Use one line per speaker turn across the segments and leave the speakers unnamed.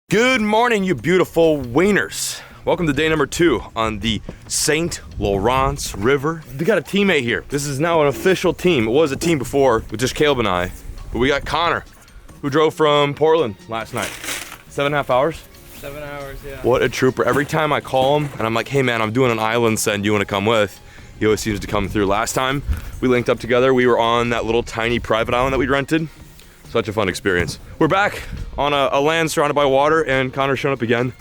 Good morning, you beautiful wieners. Welcome to day number 2 on the St. Lawrence River. We got a teammate here. This is now an official team. It was a team before with just Caleb and I, but we got Connor, who drove from Portland last night. 7.5 hours?
7 hours, yeah.
What a trooper. Every time I call him and I'm like, hey man, I'm doing an island send, you wanna come with? He always seems to come through. Last time we linked up together, we were on that little tiny private island that we rented. Such a fun experience. We're back on a land surrounded by water, and Connor's shown up again.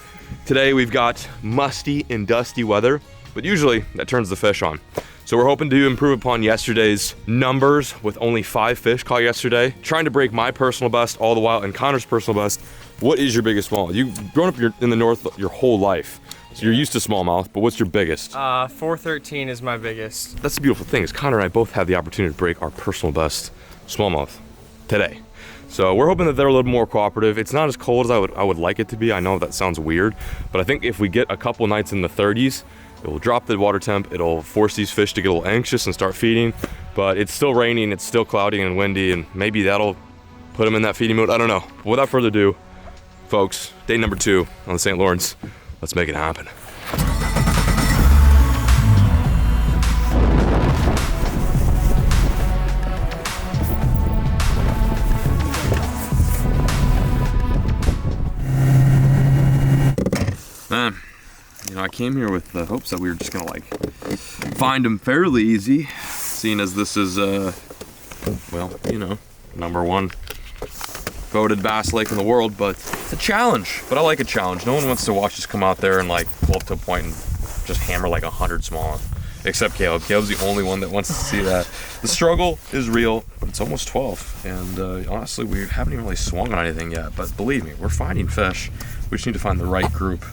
Today we've got musty and dusty weather, but usually that turns the fish on. So we're hoping to improve upon yesterday's numbers with only 5 fish caught yesterday. Trying to break my personal best all the while and Connor's personal best. What is your biggest smallmouth? You've grown up in the north your whole life, so you're used to smallmouth, but what's your biggest?
413 is my biggest.
That's the beautiful thing, is Connor and I both have the opportunity to break our personal best smallmouth today. So we're hoping that they're a little more cooperative. It's not as cold as I would like it to be. I know that sounds weird, but I think if we get a couple nights in the 30s, it will drop the water temp. It'll force these fish to get a little anxious and start feeding, but it's still raining, it's still cloudy and windy, and maybe that'll put them in that feeding mode. I don't know. But without further ado, folks, day number 2 on the St. Lawrence. Let's make it happen. Man, you know, I came here with the hopes that we were just gonna like find them fairly easy, seeing as this is well, you know, #1 voted bass lake in the world, but it's a challenge. But I like a challenge. No one wants to watch us come out there and like pull up to a point and just hammer like 100 smallmouth, except Caleb. Caleb's the only one that wants to see that. The struggle is real, but it's almost 12, and honestly, we haven't even really swung on anything yet. But believe me, we're finding fish. We just need to find the right group.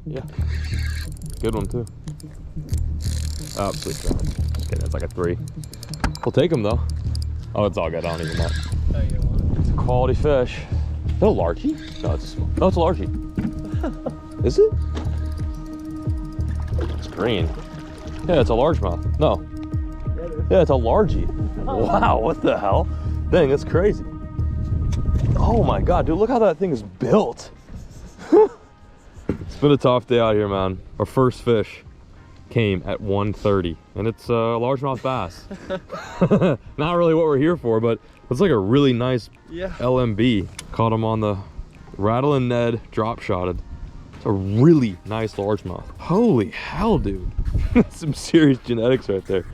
Yeah, good one too. Absolutely. Just kidding, it's like a 3. We'll take them though. Oh, it's all good. I don't even know. It's a quality fish. Is that a largie? No, it's a largie. Is it? It's green. Yeah, it's a largemouth. No. Yeah, it's a largie. Wow, what the hell? Dang, that's crazy. Oh my God, dude, look how that thing is built. It's been a tough day out here, man. Our first fish came at 1:30, and it's a largemouth bass. Not really what we're here for, but it's like a really nice LMB. Caught him on the Rattle and Ned, drop shotted. It's a really nice largemouth. Holy hell, dude. Some serious genetics right there.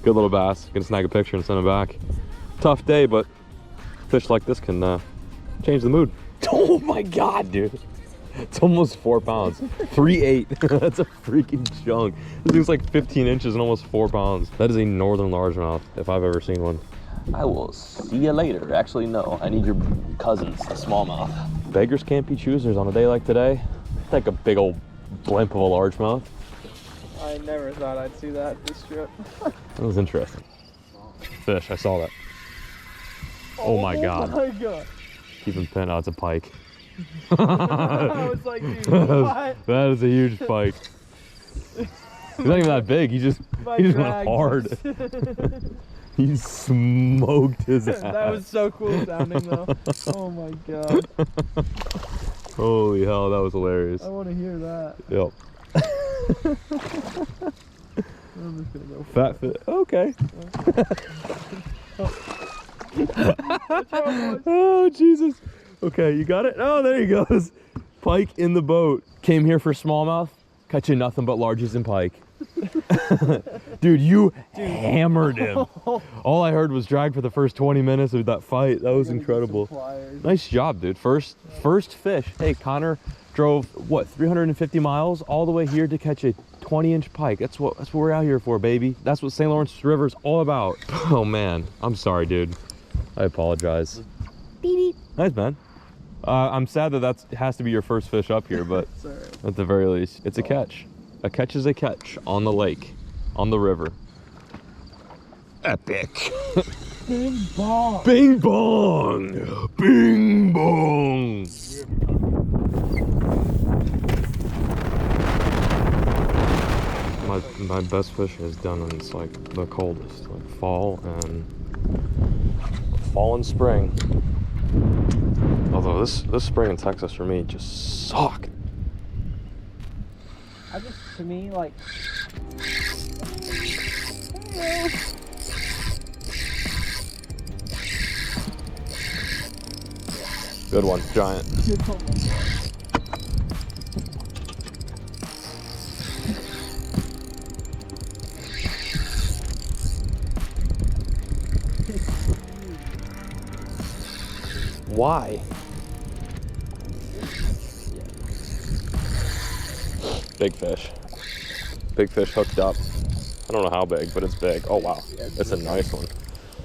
Good little bass. Gonna snag a picture and send it back. Tough day, but fish like this can change the mood. Oh my God, dude. It's almost 4 pounds. 3.8. That's a freaking chunk. This thing's like 15 inches and almost 4 pounds. That is a northern largemouth, if I've ever seen one. I will see you later. Actually, no. I need your cousins, the smallmouth. Beggars can't be choosers on a day like today. It's like a big old blimp of a largemouth.
I never thought I'd see that this trip.
That was interesting. Fish, I saw that. Oh my God.
Oh my God.
Keep him pinned. Oh, it's a pike.
I was like, dude, what?
That is a huge pike. He's not even that big. He just went hard. He smoked his ass.
That was so cool sounding though. Oh my God.
Holy hell, that was hilarious.
I want to hear that.
Yep.
I'm just gonna go
Fat fit. Okay. Oh, Jesus. Okay, you got it? Oh, there he goes. Pike in the boat. Came here for smallmouth. Catching nothing but largies and pike. Dude, you hammered him. All I heard was drag for the first 20 minutes of that fight. That was incredible. Nice job, dude. First fish. Hey, Connor drove, what, 350 miles all the way here to catch a 20-inch pike. That's what we're out here for, baby. That's what St. Lawrence River is all about. Oh, man. I'm sorry, dude. I apologize. Beep. Nice, man. I'm sad that has to be your first fish up here, but at the very least, it's a catch. A catch is a catch on the lake, on the river. epic.
Bing bong.
Bing bong. Bing bong. My best fishing is done when it's like the coldest, like fall and spring. Although this spring in Texas for me just sucked.
To me, like,
Good one, giant. Why? Big fish. Big fish hooked up. I don't know how big, but it's big. Oh wow, it's a nice one.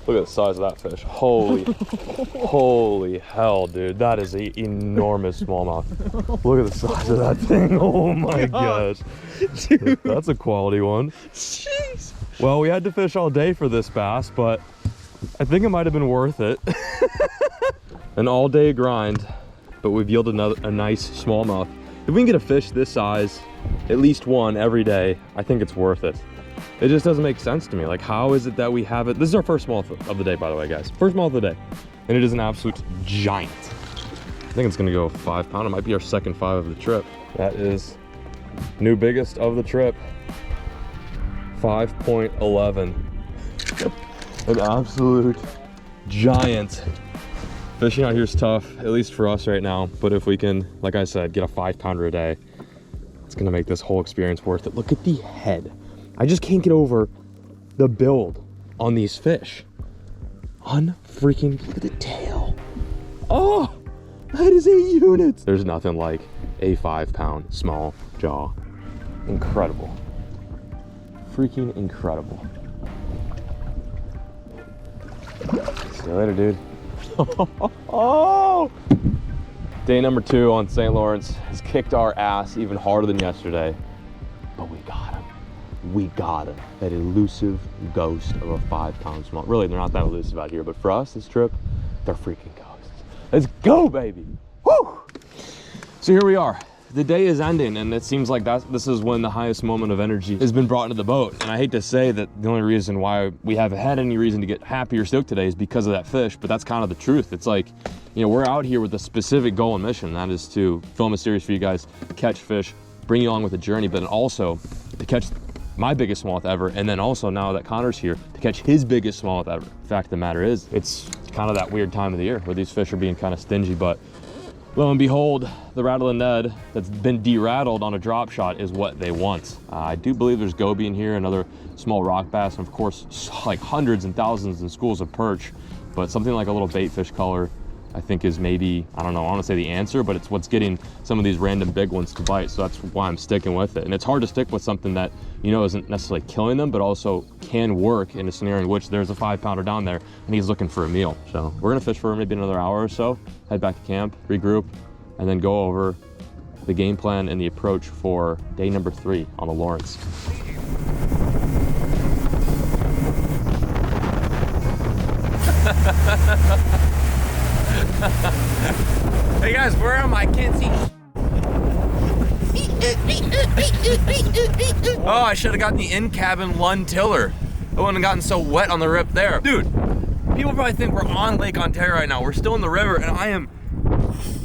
Look at the size of that fish. Holy, holy hell, dude. That is an enormous smallmouth. Look at the size of that thing. Oh my gosh. Dude. That's a quality one.
jeez.
Well, we had to fish all day for this bass, but I think it might have been worth it. An all-day grind, but we've yielded a nice smallmouth. If we can get a fish this size, at least one every day, I think it's worth it. It just doesn't make sense to me. Like, how is it that we have it? This is our first smallmouth of the day, by the way, guys. First smallmouth of the day. And it is an absolute giant. I think it's gonna go 5 pound. It might be our second 5 of the trip. That is new biggest of the trip. 5.11. An absolute giant. Fishing out here is tough, at least for us right now. But if we can, like I said, get a 5 pounder a day, it's gonna make this whole experience worth it. Look at the head. I just can't get over the build on these fish. Unfreaking, look at the tail. Oh, that is a unit. There's nothing like a 5 pound small jaw. Incredible. Freaking incredible. See you later, dude. Oh! Day number 2 on St. Lawrence has kicked our ass even harder than yesterday, but we got him. We got him. That elusive ghost of a 5 pound small. Really, they're not that elusive out here, but for us, this trip, they're freaking ghosts. Let's go, baby. Woo! So here we are. The day is ending, and it seems like this is when the highest moment of energy has been brought into the boat. And I hate to say that the only reason why we haven't had any reason to get happy or stoked today is because of that fish, but that's kind of the truth. It's like, you know, we're out here with a specific goal and mission, and that is to film a series for you guys, catch fish, bring you along with the journey, but also to catch my biggest smallmouth ever, and then also now that Connor's here, to catch his biggest smallmouth ever. The fact of the matter is, it's kind of that weird time of the year where these fish are being kind of stingy, but lo and behold, the Rattlin' Ned that's been de-rattled on a drop shot is what they want. I do believe there's goby in here, another small rock bass, and of course, like hundreds and thousands and schools of perch, but something like a little bait fish color, I think is maybe, I don't know, I want to say the answer, but it's what's getting some of these random big ones to bite, so that's why I'm sticking with it. And it's hard to stick with something that, you know, isn't necessarily killing them, but also can work in a scenario in which there's a 5 pounder down there and he's looking for a meal. So we're gonna fish for maybe another hour or so, head back to camp, regroup, and then go over the game plan and the approach for day number 3 on the Lawrence.
Hey guys, where am I? I can't see. Oh, I should have gotten the in-cabin Lund tiller. I wouldn't have gotten so wet on the rip there. Dude, people probably think we're on Lake Ontario right now. We're still in the river and I am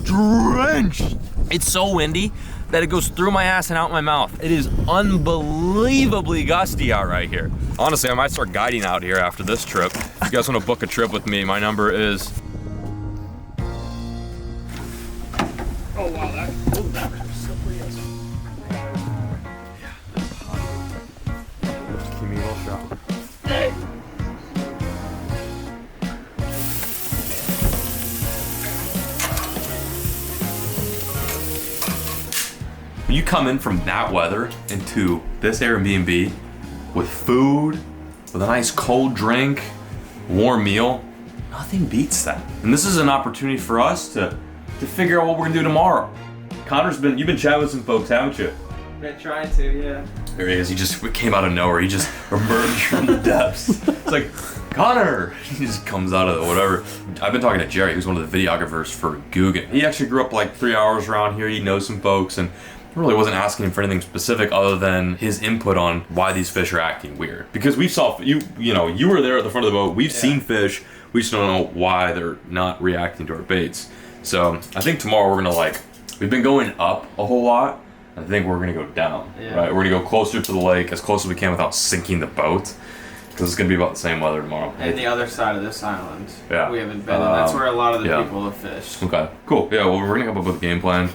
drenched. It's so windy that it goes through my ass and out my mouth. It is unbelievably gusty out right here. Honestly, I might start guiding out here after this trip. If you guys want to book a trip with me, my number is...
Oh wow, that was slippery as
Give me a little shot.
When you come in from that weather into this Airbnb with food, with a nice cold drink, warm meal, nothing beats that. And this is an opportunity for us to figure out what we're gonna do tomorrow. Connor's you've been chatting with some folks, haven't you?
Been trying to, yeah.
There he is. He just came out of nowhere. He just emerged from the depths. It's like, Connor! He just comes out of whatever. I've been talking to Jerry, who's one of the videographers for Guggen. He actually grew up like 3 hours around here. He knows some folks, and I really wasn't asking him for anything specific other than his input on why these fish are acting weird. Because we saw, you know, you were there at the front of the boat. We've seen fish. We just don't know why they're not reacting to our baits. So I think tomorrow we're gonna we've been going up a whole lot. I think we're gonna go down, right? We're gonna go closer to the lake, as close as we can without sinking the boat. Because it's gonna be about the same weather tomorrow.
And the other side of this island.
Yeah.
We haven't been, and that's where a lot of the people have fished.
Okay, cool. Yeah, well, we're gonna come up with a game plan.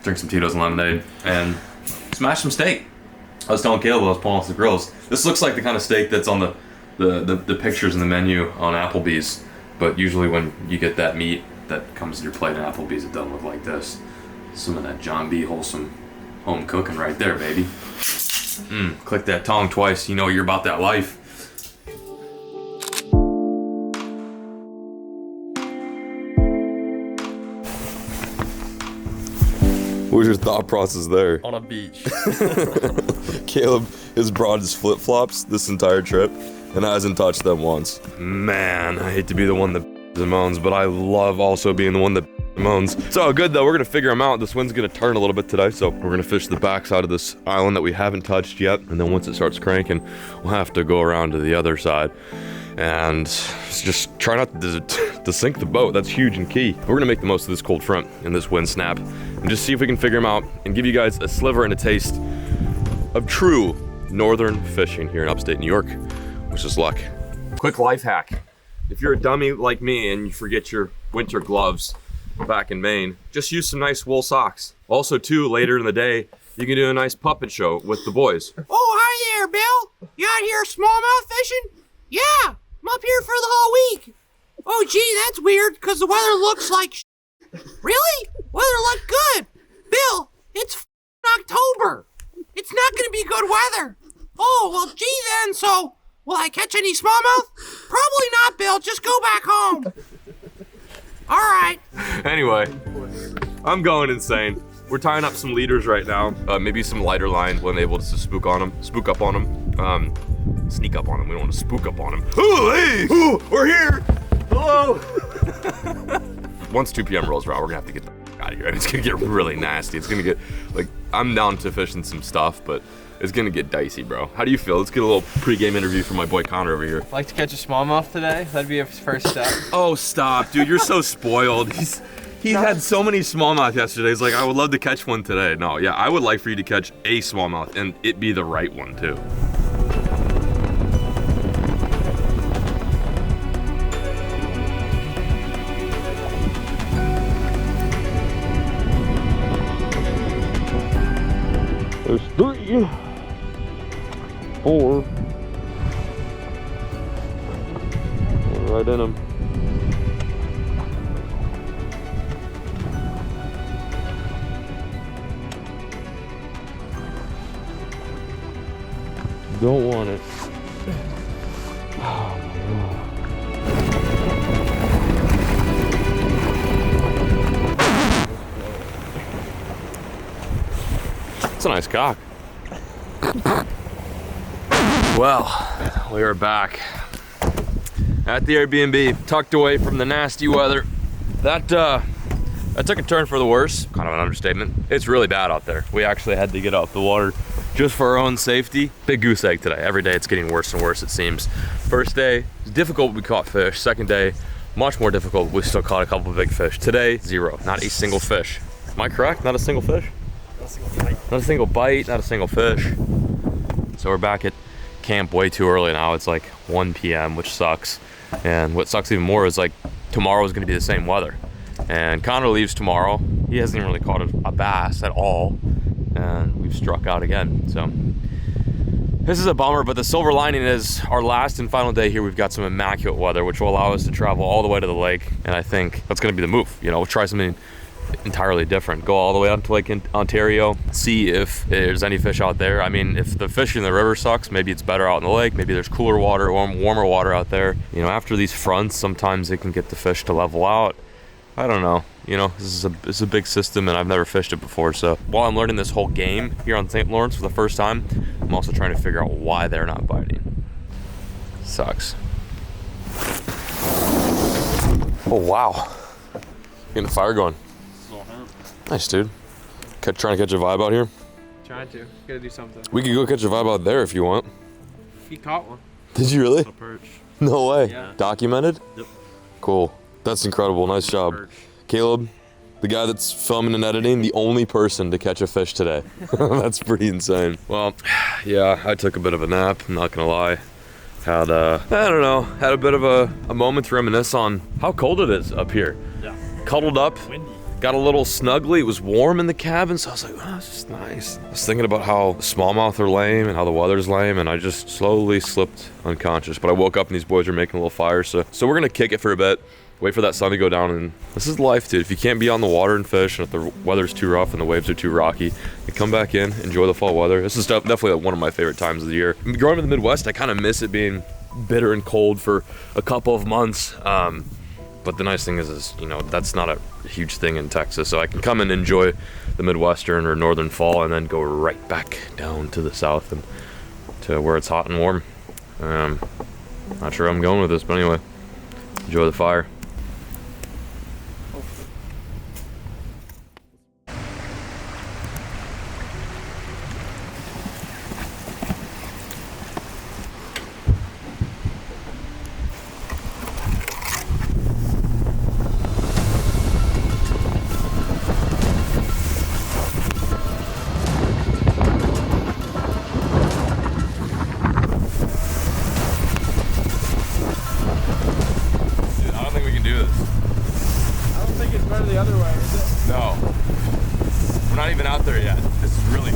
Drink some Tito's and lemonade, and smash some steak. I was telling Caleb, I was pulling off the grills. This looks like the kind of steak that's on the pictures in the menu on Applebee's. But usually when you get that meat that comes in your plate in Applebee's, it doesn't look like this. Some of that John B. wholesome home cooking right there, baby. Click that tongue twice, you know you're about that life. What was your thought process there?
On a beach.
Caleb has brought his flip-flops this entire trip and hasn't touched them once. Man, I hate to be the one that moans, but I love also being the one that moans. It's all good though, we're gonna figure them out. This wind's gonna turn a little bit today, so we're gonna fish the backside of this island that we haven't touched yet, and then once it starts cranking, we'll have to go around to the other side and just try not to sink the boat. That's huge and key. We're gonna make the most of this cold front and this wind snap and just see if we can figure them out and give you guys a sliver and a taste of true northern fishing here in upstate New York, which is luck. Quick life hack. If you're a dummy like me and you forget your winter gloves back in Maine, just use some nice wool socks. Also too, later in the day, you can do a nice puppet show with the boys.
Oh, hi there, Bill. You out here smallmouth fishing? Yeah, I'm up here for the whole week. Oh, gee, that's weird, because the weather looks like Really? Weather looked good. Bill, it's October. It's not going to be good weather. Oh, well, gee then, so will I catch any smallmouth? Probably not, Bill. Just go back home. All right.
Anyway, I'm going insane. We're tying up some leaders right now. Maybe some lighter line when able to spook up on them. Sneak up on them. We don't want to spook up on them. Ooh, hey! Ooh, we're here! Hello! Once 2 p.m. rolls around, we're gonna have to get the out of here. And it's gonna get really nasty. It's gonna get, like, I'm down to fishing some stuff, but it's gonna get dicey, bro. How do you feel? Let's get a little pre-game interview from my boy Connor over here.
Like to catch a smallmouth today? That'd be a first step.
Oh, stop, dude. You're so spoiled. He had so many smallmouth yesterday. He's like, I would love to catch one today. No, yeah, I would like for you to catch a smallmouth, and it be the right one, too. There's 3, 4. Right in them. Don't want it. Oh my God. It's a nice cock. Well, we are back at the Airbnb, tucked away from the nasty weather. That took a turn for the worse. Kind of an understatement. It's really bad out there. We actually had to get out the water just for our own safety. Big goose egg today. Every day it's getting worse and worse, it seems. First day, it's difficult, we caught fish. Second day, much more difficult, we still caught a couple of big fish. Today, 0, not a single fish. Am I correct? Not a single fish? Not a single bite. Not a single bite, not a single fish. So we're back at camp way too early now. It's like 1 p.m., which sucks. And what sucks even more is like tomorrow is gonna be the same weather. And Connor leaves tomorrow. He hasn't even really caught a bass at all. And we've struck out again. So this is a bummer, but the silver lining is our last and final day here, we've got some immaculate weather, which will allow us to travel all the way to the lake. And I think that's gonna be the move. You know, we'll try something entirely different. Go all the way out to Lake Ontario, see if there's any fish out there. I mean, if the fish in the river sucks, maybe it's better out in the lake. Maybe there's cooler water, warmer water out there. You know, after these fronts, sometimes it can get the fish to level out. I don't know. You know, this is a big system, and I've never fished it before. So while I'm learning this whole game here on St. Lawrence for the first time, I'm also trying to figure out why they're not biting. Sucks. Oh wow, getting the fire going. Nice, dude. Trying to catch a vibe out here.
Trying to. Gotta do something.
We could go catch a vibe out there if you want.
He caught one.
Did you really?
A perch.
No way.
Yeah.
Documented?
Yep.
Cool. That's incredible. Nice job.
Perch.
Caleb, the guy that's filming and editing, the only person to catch a fish today. That's pretty insane. Well, yeah, I took a bit of a nap, I'm not gonna lie. Had I don't know, had a bit of a moment to reminisce on how cold it is up here.
Yeah.
Cuddled up,
Windy.
got a little snuggly. It was warm in the cabin, so I was like, oh, it's just nice. I was thinking about how smallmouth are lame and how the weather's lame, and I just slowly slipped unconscious. But I woke up and these boys are making a little fire, so we're gonna kick it for a bit. Wait for that sun to go down, and this is life, dude. If you can't be on the water and fish, and if the weather's too rough and the waves are too rocky, you come back in, enjoy the fall weather. This is definitely one of my favorite times of the year. Growing up in the Midwest, I kind of miss it being bitter and cold for a couple of months. But the nice thing is, you know, that's not a huge thing in Texas, so I can come and enjoy the Midwestern or northern fall, and then go right back down to the south and to where it's hot and warm. Not sure where I'm going with this, but anyway, enjoy the fire.
The other way, is it?
No. We're not even out there yet. This is really...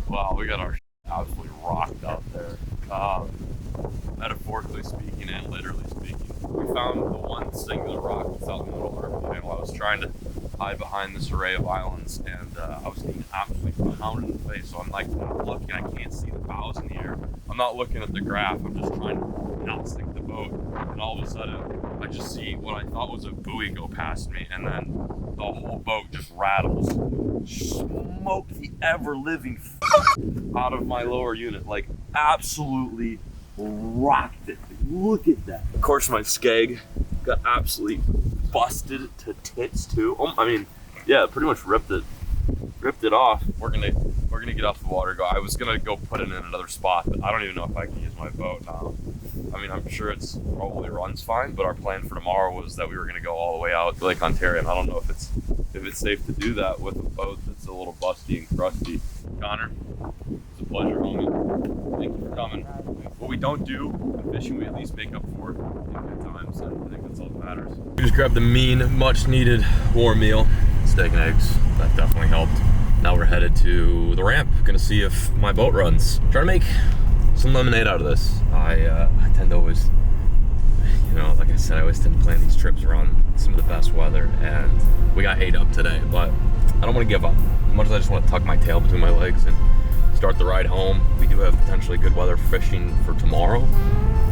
Wow, we got our absolutely rocked out there. Metaphorically speaking and literally speaking. We found the one singular rock that's out in the middle of our channel. I was trying to hide behind this array of islands, and I was getting absolutely pounded in the face. So I'm like, when I'm looking, I can't see the bows in the air. I'm not looking at the graph. I'm just trying to not sink the boat. And all of a sudden, I just see what I thought was a buoy go past me, and then the whole boat just rattles. Smoke the ever-living out of my lower unit. Like, absolutely rocked it. Look at that. Of course, my skeg got absolutely busted to tits too. I mean, yeah, pretty much ripped it off. We're gonna get off the water. I was gonna go put it in another spot, but I don't even know if I can use my boat now. I mean, I'm sure it's probably runs fine, but our plan for tomorrow was that we were gonna go all the way out to Lake Ontario, and I don't know if it's safe to do that with a boat that's a little busty and crusty. Connor, it's a pleasure, homie. Thank you for coming. What we don't do in fishing, we at least make up for in good times, and I think that's all that matters. We just grabbed the mean, much needed warm meal, steak and eggs. That definitely helped. Now we're headed to the ramp. Gonna see if my boat runs. Trying to make some lemonade out of this. I tend to always, you know, like I said, I always tend to plan these trips around some of the best weather, and we got 8 up today, but I don't want to give up. As much as I just want to tuck my tail between my legs and start the ride home. We do have potentially good weather fishing for tomorrow.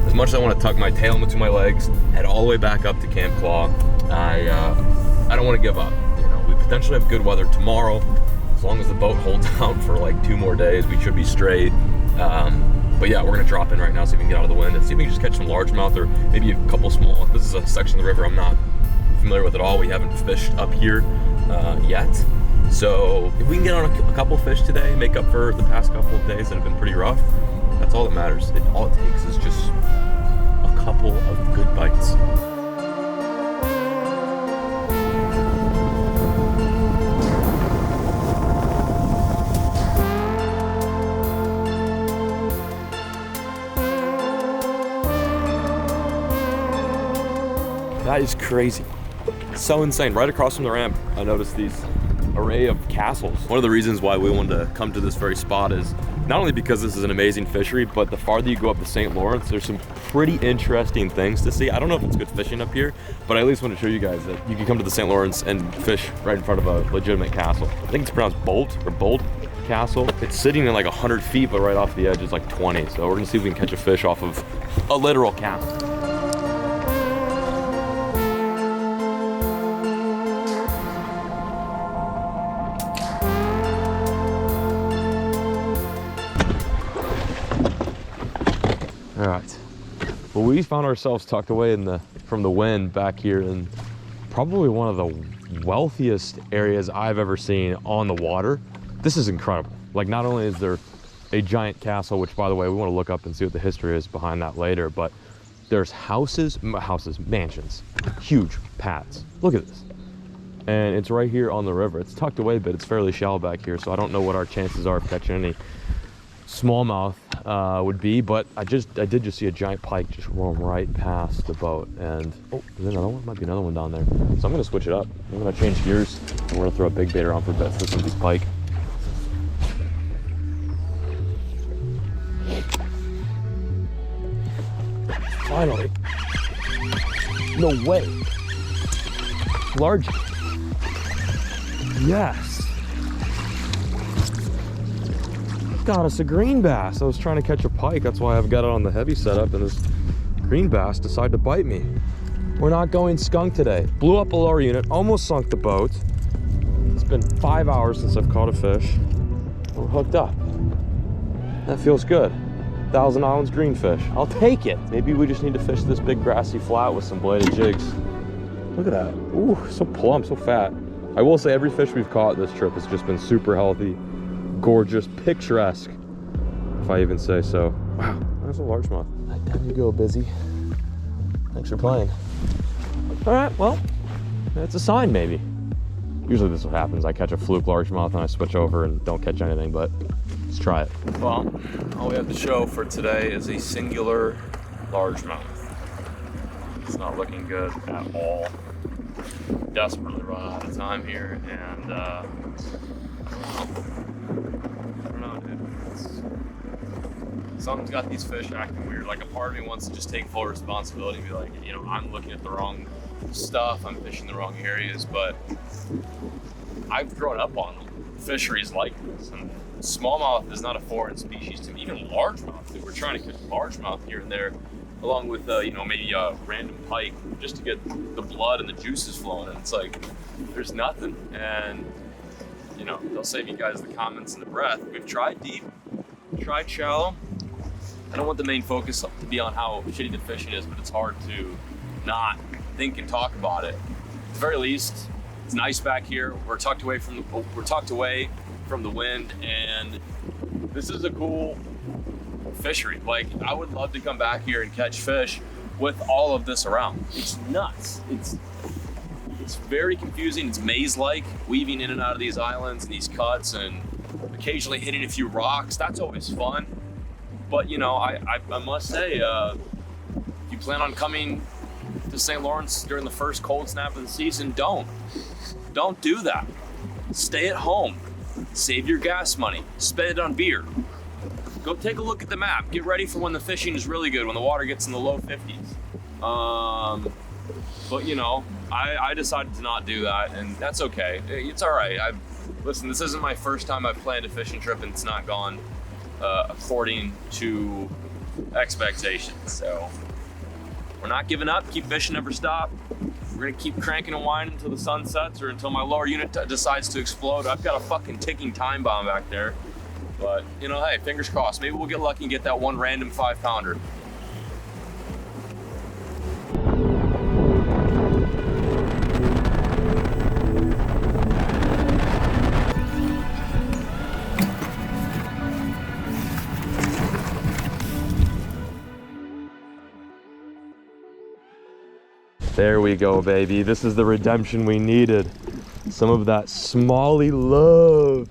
As much as I want to tuck my tail in between my legs, head all the way back up to Camp Claw, I don't want to give up. You know, we potentially have good weather tomorrow. As long as the boat holds out for like 2 more days, we should be straight. But yeah, we're gonna drop in right now, see if we can get out of the wind and see if we can just catch some largemouth or maybe a couple small. This is a section of the river I'm not familiar with at all. We haven't fished up here yet. So if we can get on a couple fish today, make up for the past couple of days that have been pretty rough, that's all that matters. All it takes is just a couple of good bites. That is crazy. So insane. Right across from the ramp, I noticed these array of castles. One of the reasons why we wanted to come to this very spot is not only because this is an amazing fishery, but the farther you go up the St. Lawrence, there's some pretty interesting things to see. I don't know if it's good fishing up here, but I at least want to show you guys that you can come to the St. Lawrence and fish right in front of a legitimate castle. I think it's pronounced Bolt or Bolt.
castle. It's sitting in like 100 feet, but right off the edge is like 20. So we're gonna see if we can catch a fish off of a literal castle. All right. Well, we found ourselves tucked away from the wind back here in probably one of the wealthiest areas I've ever seen on the water. This is incredible. Like, not only is there a giant castle, which, by the way, we want to look up and see what the history is behind that later, but there's mansions, huge pads. Look at this. And it's right here on the river. It's tucked away, but it's fairly shallow back here, so I don't know what our chances are of catching any smallmouth would be, but I did just see a giant pike just roam right past the boat. And oh, there's another one. Might be another one down there. So I'm gonna switch it up. I'm gonna change gears and we're gonna throw a big bait around for bets. This one's pike. Finally. No way. Large. Yes. Got us a green bass. I was trying to catch a pike. That's why I've got it on the heavy setup, and this green bass decided to bite me. We're not going skunk today. Blew up a lower unit, almost sunk the boat. It's been 5 hours since I've caught a fish. We're hooked up. That feels good. Thousand Islands greenfish. I'll take it. Maybe we just need to fish this big grassy flat with some bladed jigs. Look at that. Ooh, so plump, so fat. I will say every fish we've caught this trip has just been super healthy, gorgeous, picturesque, if I even say so. Wow, that's a largemouth. There you go, Busy. Thanks for playing. All right, well, that's a sign maybe. Usually this is what happens. I catch a fluke largemouth and I switch over and don't catch anything, but let's try it. Well, all we have to show for today is a singular largemouth. It's not looking good at all. Desperately run out of time here, and I don't know, dude. Something's got these fish acting weird. Like, a part of me wants to just take full responsibility and be like, you know, I'm looking at the wrong stuff, I'm fishing the wrong areas, but I've grown up on fisheries like this, and smallmouth is not a foreign species to me. Even largemouth, dude. We're trying to catch largemouth here and there, along with you know, maybe a random pike, just to get the blood and the juices flowing. And it's like, there's nothing. And you know, they'll save you guys the comments and the breath. We've tried deep, tried shallow. I don't want the main focus to be on how shitty the fishing is, but it's hard to not think and talk about it. At the very least, it's nice back here. We're tucked away from the wind, and this is a cool fishery. Like, I would love to come back here and catch fish with all of this around. It's nuts. It's very confusing. It's maze-like, weaving in and out of these islands and these cuts, and occasionally hitting a few rocks. That's always fun. But you know, I must say, if you plan on coming to St. Lawrence during the first cold snap of the season, don't do that. Stay at home. Save your gas money. Spend it on beer. Go take a look at the map. Get ready for when the fishing is really good, when the water gets in the low 50s. But you know, I decided to not do that, and that's okay. It's all right. Listen, this isn't my first time I've planned a fishing trip and it's not gone according to expectations. So we're not giving up. Keep fishing, never stop. We're gonna keep cranking and whining until the sun sets, or until my lower unit decides to explode. I've got a fucking ticking time bomb back there. But you know, hey, fingers crossed. Maybe we'll get lucky and get that one random 5-pounder. There we go, baby. This is the redemption we needed. Some of that smallie love.